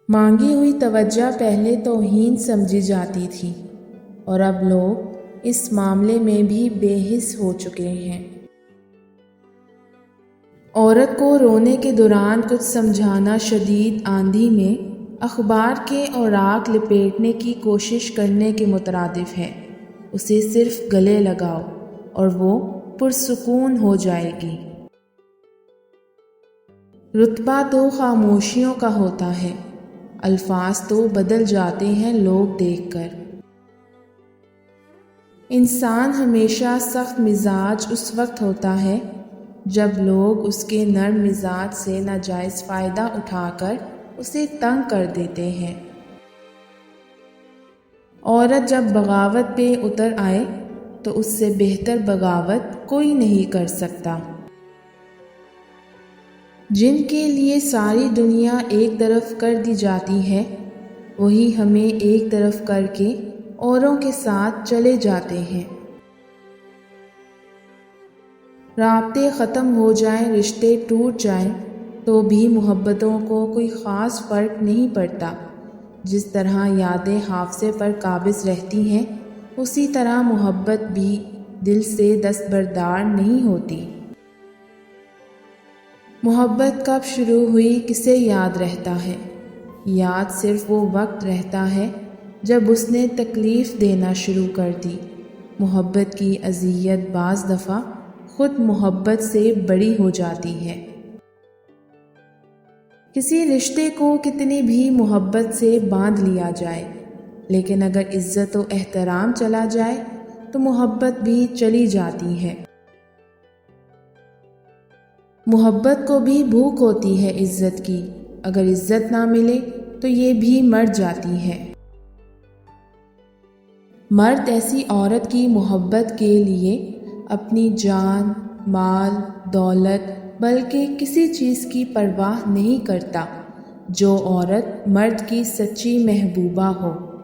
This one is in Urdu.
مانگی ہوئی توجہ پہلے توہین سمجھی جاتی تھی اور اب لوگ اس معاملے میں بھی بے حس ہو چکے ہیں۔ عورت کو رونے کے دوران کچھ سمجھانا شدید آندھی میں اخبار کے اوراق لپیٹنے کی کوشش کرنے کے مترادف ہے۔ اسے صرف گلے لگاؤ اور وہ پرسکون ہو جائے گی۔ رتبہ تو خاموشیوں کا ہوتا ہے، الفاظ تو بدل جاتے ہیں لوگ دیکھ کر۔ انسان ہمیشہ سخت مزاج اس وقت ہوتا ہے جب لوگ اس کے نرم مزاج سے ناجائز فائدہ اٹھا کر اسے تنگ کر دیتے ہیں۔ عورت جب بغاوت پہ اتر آئے تو اس سے بہتر بغاوت کوئی نہیں کر سکتا۔ جن کے لیے ساری دنیا ایک طرف کر دی جاتی ہے وہی ہمیں ایک طرف کر کے اوروں کے ساتھ چلے جاتے ہیں۔ رابطے ختم ہو جائیں، رشتے ٹوٹ جائیں تو بھی محبتوں کو کوئی خاص فرق نہیں پڑتا۔ جس طرح یادیں حافظے پر قابض رہتی ہیں اسی طرح محبت بھی دل سے دستبردار نہیں ہوتی۔ محبت کب شروع ہوئی کسے یاد رہتا ہے؟ یاد صرف وہ وقت رہتا ہے جب اس نے تکلیف دینا شروع کر دی۔ محبت کی اذیت بعض دفعہ خود محبت سے بڑی ہو جاتی ہے۔ کسی رشتے کو کتنی بھی محبت سے باندھ لیا جائے لیکن اگر عزت و احترام چلا جائے تو محبت بھی چلی جاتی ہے۔ محبت کو بھی بھوک ہوتی ہے عزت کی، اگر عزت نہ ملے تو یہ بھی مر جاتی ہے۔ مرد ایسی عورت کی محبت کے لیے اپنی جان، مال، دولت بلکہ کسی چیز کی پرواہ نہیں کرتا۔ جو عورت مرد کی سچی محبوبہ ہو